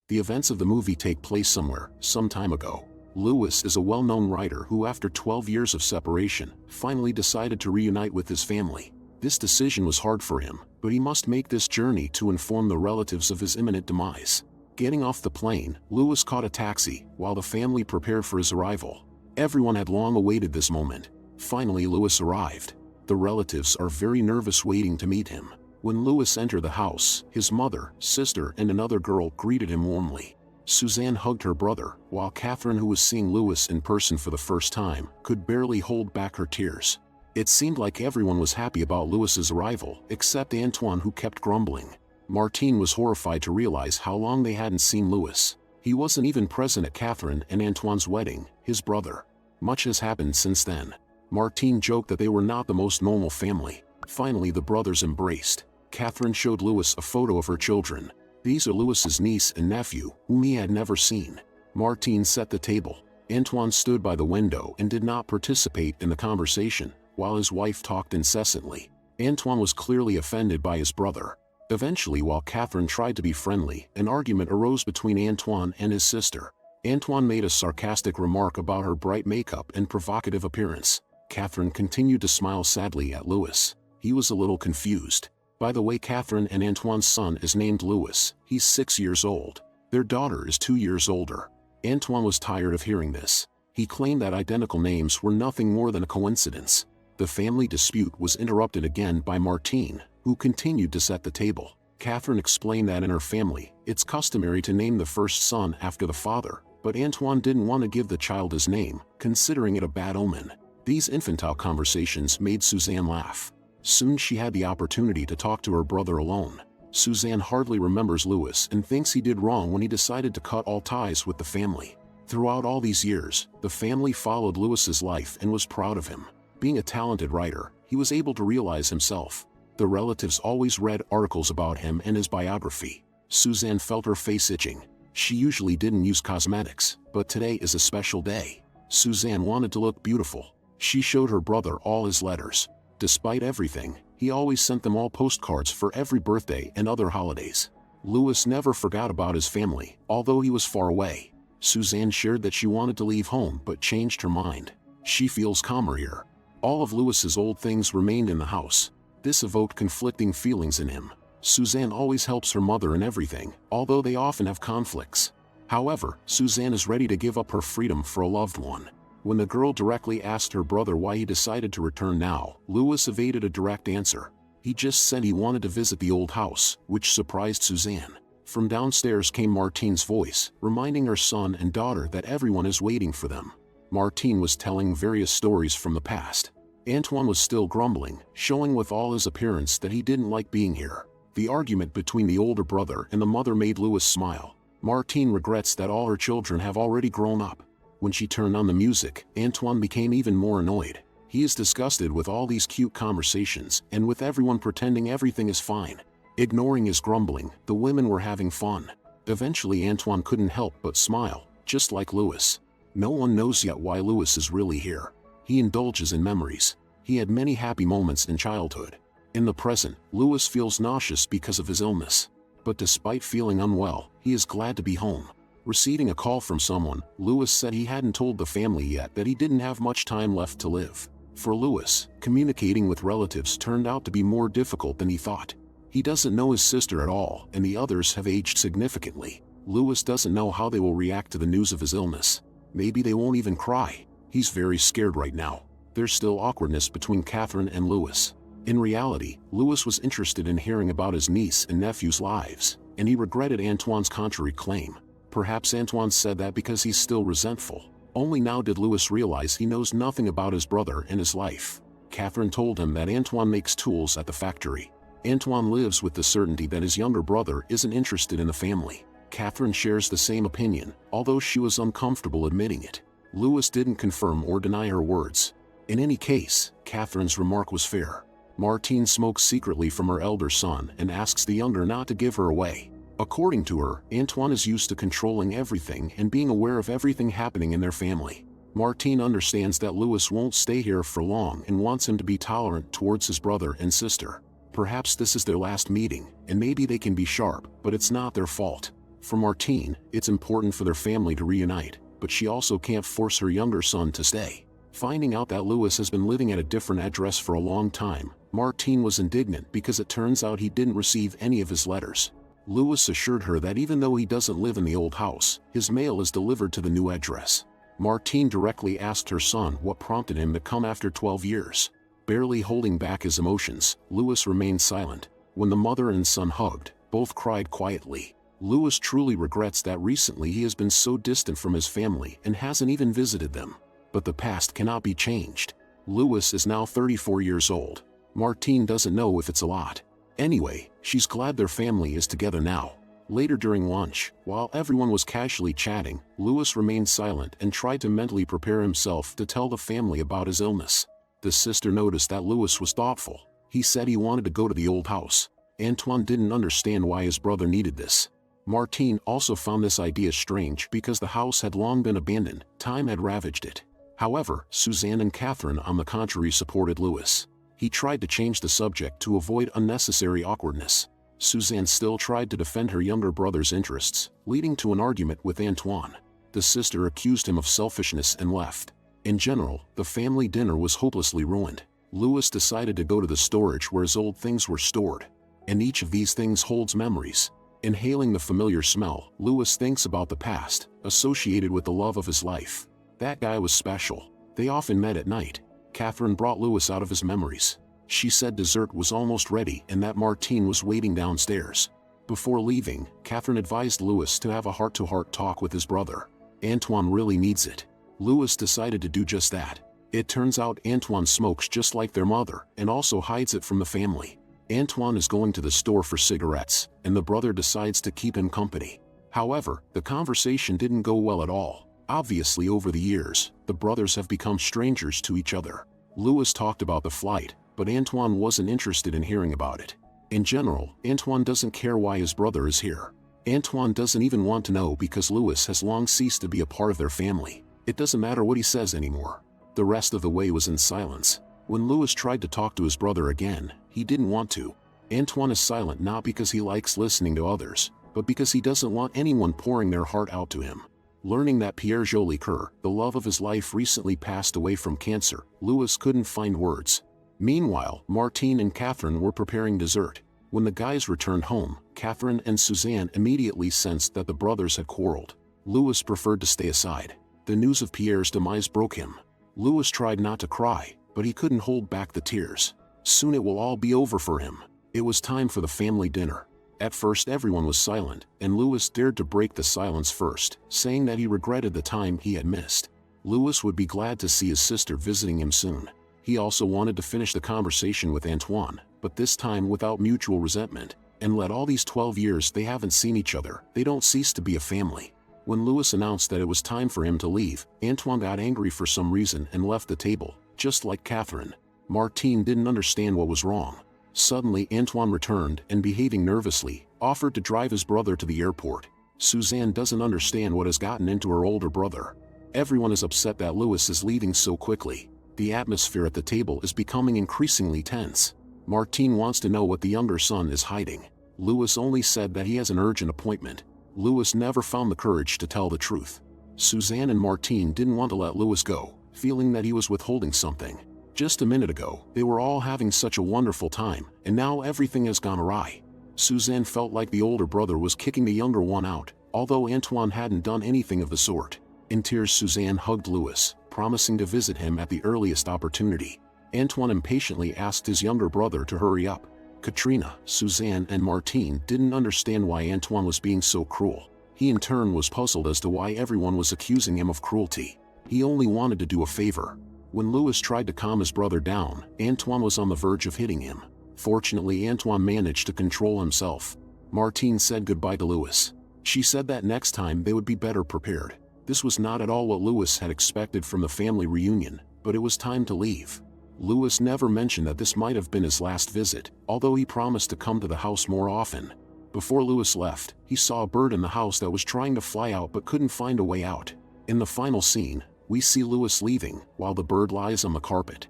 The events of the movie take place somewhere, some time ago. Lewis is a well-known writer who, after 12 years of separation, finally decided to reunite with his family. This decision was hard for him, but he must make this journey to inform the relatives of his imminent demise. Getting off the plane, Lewis caught a taxi, while the family prepared for his arrival. Everyone had long awaited this moment. Finally, Lewis arrived. The relatives are very nervous waiting to meet him. When Lewis entered the house, his mother, sister, and another girl greeted him warmly. Suzanne hugged her brother, while Catherine, who was seeing Lewis in person for the first time, could barely hold back her tears. It seemed like everyone was happy about Lewis's arrival, except Antoine, who kept grumbling. Martine was horrified to realize how long they hadn't seen Lewis. He wasn't even present at Catherine and Antoine's wedding, his brother. Much has happened since then. Martine joked that they were not the most normal family. Finally, the brothers embraced. Catherine showed Lewis a photo of her children. These are Lewis's niece and nephew, whom he had never seen. Martine set the table. Antoine stood by the window and did not participate in the conversation, while his wife talked incessantly. Antoine was clearly offended by his brother. Eventually, while Catherine tried to be friendly, an argument arose between Antoine and his sister. Antoine made a sarcastic remark about her bright makeup and provocative appearance. Catherine continued to smile sadly at Lewis. He was a little confused. By the way, Catherine and Antoine's son is named Lewis. He's 6 years old. Their daughter is 2 years older. Antoine was tired of hearing this. He claimed that identical names were nothing more than a coincidence. The family dispute was interrupted again by Martine, who continued to set the table. Catherine explained that in her family, it's customary to name the first son after the father, but Antoine didn't want to give the child his name, considering it a bad omen. These infantile conversations made Suzanne laugh. Soon she had the opportunity to talk to her brother alone. Suzanne hardly remembers Lewis and thinks he did wrong when he decided to cut all ties with the family. Throughout all these years, the family followed Lewis's life and was proud of him. Being a talented writer, he was able to realize himself. The relatives always read articles about him and his biography. Suzanne felt her face itching. She usually didn't use cosmetics, but today is a special day. Suzanne wanted to look beautiful. She showed her brother all his letters. Despite everything, he always sent them all postcards for every birthday and other holidays. Lewis never forgot about his family, although he was far away. Suzanne shared that she wanted to leave home but changed her mind. She feels calmer here. All of Lewis's old things remained in the house. This evoked conflicting feelings in him. Suzanne always helps her mother in everything, although they often have conflicts. However, Suzanne is ready to give up her freedom for a loved one. When the girl directly asked her brother why he decided to return now, Lewis evaded a direct answer. He just said he wanted to visit the old house, which surprised Suzanne. From downstairs came Martine's voice, reminding her son and daughter that everyone is waiting for them. Martine was telling various stories from the past. Antoine was still grumbling, showing with all his appearance that he didn't like being here. The argument between the older brother and the mother made Lewis smile. Martine regrets that all her children have already grown up. When she turned on the music, Antoine became even more annoyed. He is disgusted with all these cute conversations and with everyone pretending everything is fine. Ignoring his grumbling, the women were having fun. Eventually, Antoine couldn't help but smile, just like Lewis. No one knows yet why Lewis is really here. He indulges in memories. He had many happy moments in childhood. In the present, Lewis feels nauseous because of his illness. But despite feeling unwell, he is glad to be home. Receiving a call from someone, Lewis said he hadn't told the family yet that he didn't have much time left to live. For Lewis, communicating with relatives turned out to be more difficult than he thought. He doesn't know his sister at all, and the others have aged significantly. Lewis doesn't know how they will react to the news of his illness. Maybe they won't even cry. He's very scared right now. There's still awkwardness between Catherine and Lewis. In reality, Lewis was interested in hearing about his niece and nephew's lives, and he regretted Antoine's contrary claim. Perhaps Antoine said that because he's still resentful. Only now did Lewis realize he knows nothing about his brother and his life. Catherine told him that Antoine makes tools at the factory. Antoine lives with the certainty that his younger brother isn't interested in the family. Catherine shares the same opinion, although she was uncomfortable admitting it. Lewis didn't confirm or deny her words. In any case, Catherine's remark was fair. Martine smokes secretly from her elder son and asks the younger not to give her away. According to her, Antoine is used to controlling everything and being aware of everything happening in their family. Martine understands that Lewis won't stay here for long and wants him to be tolerant towards his brother and sister. Perhaps this is their last meeting, and maybe they can be sharp, but it's not their fault. For Martine, it's important for their family to reunite, but she also can't force her younger son to stay. Finding out that Louis has been living at a different address for a long time, Martine was indignant because it turns out he didn't receive any of his letters. Louis assured her that even though he doesn't live in the old house, his mail is delivered to the new address. Martine directly asked her son what prompted him to come after 12 years. Barely holding back his emotions, Louis remained silent. When the mother and son hugged, both cried quietly. Louis truly regrets that recently he has been so distant from his family and hasn't even visited them. But the past cannot be changed. Louis is now 34 years old. Martine doesn't know if it's a lot. Anyway, she's glad their family is together now. Later during lunch, while everyone was casually chatting, Louis remained silent and tried to mentally prepare himself to tell the family about his illness. The sister noticed that Louis was thoughtful. He said he wanted to go to the old house. Antoine didn't understand why his brother needed this. Martine also found this idea strange because the house had long been abandoned, time had ravaged it. However, Suzanne and Catherine on the contrary supported Louis. He tried to change the subject to avoid unnecessary awkwardness. Suzanne still tried to defend her younger brother's interests, leading to an argument with Antoine. The sister accused him of selfishness and left. In general, the family dinner was hopelessly ruined. Louis decided to go to the storage where his old things were stored. And each of these things holds memories. Inhaling the familiar smell, Louis thinks about the past, associated with the love of his life. That guy was special. They often met at night. Catherine brought Louis out of his memories. She said dessert was almost ready and that Martine was waiting downstairs. Before leaving, Catherine advised Louis to have a heart-to-heart talk with his brother. Antoine really needs it. Louis decided to do just that. It turns out Antoine smokes just like their mother and also hides it from the family. Antoine is going to the store for cigarettes, and the brother decides to keep him company. However, the conversation didn't go well at all. Obviously, over the years, the brothers have become strangers to each other. Louis talked about the flight, but Antoine wasn't interested in hearing about it. In general, Antoine doesn't care why his brother is here. Antoine doesn't even want to know because Louis has long ceased to be a part of their family. It doesn't matter what he says anymore. The rest of the way was in silence. When Louis tried to talk to his brother again, he didn't want to. Antoine is silent not because he likes listening to others, but because he doesn't want anyone pouring their heart out to him. Learning that Pierre Jolicoeur, the love of his life, recently passed away from cancer, Louis couldn't find words. Meanwhile, Martine and Catherine were preparing dessert. When the guys returned home, Catherine and Suzanne immediately sensed that the brothers had quarreled. Louis preferred to stay aside. The news of Pierre's demise broke him. Louis tried not to cry, but he couldn't hold back the tears. Soon it will all be over for him. It was time for the family dinner. At first everyone was silent, and Louis dared to break the silence first, saying that he regretted the time he had missed. Louis would be glad to see his sister visiting him soon. He also wanted to finish the conversation with Antoine, but this time without mutual resentment, and let all these 12 years they haven't seen each other, they don't cease to be a family. When Louis announced that it was time for him to leave, Antoine got angry for some reason and left the table, just like Catherine. Martine didn't understand what was wrong. Suddenly Antoine returned and, behaving nervously, offered to drive his brother to the airport. Suzanne doesn't understand what has gotten into her older brother. Everyone is upset that Louis is leaving so quickly. The atmosphere at the table is becoming increasingly tense. Martine wants to know what the younger son is hiding. Louis only said that he has an urgent appointment. Louis never found the courage to tell the truth. Suzanne and Martine didn't want to let Louis go, feeling that he was withholding something. Just a minute ago, they were all having such a wonderful time, and now everything has gone awry. Suzanne felt like the older brother was kicking the younger one out, although Antoine hadn't done anything of the sort. In tears, Suzanne hugged Louis, promising to visit him at the earliest opportunity. Antoine impatiently asked his younger brother to hurry up. Katrina, Suzanne, and Martine didn't understand why Antoine was being so cruel. He in turn was puzzled as to why everyone was accusing him of cruelty. He only wanted to do a favor. When Louis tried to calm his brother down, Antoine was on the verge of hitting him. Fortunately, Antoine managed to control himself. Martine said goodbye to Louis. She said that next time they would be better prepared. This was not at all what Louis had expected from the family reunion, but it was time to leave. Louis never mentioned that this might have been his last visit, although he promised to come to the house more often. Before Louis left, he saw a bird in the house that was trying to fly out but couldn't find a way out. In the final scene, we see Louis leaving, while the bird lies on the carpet.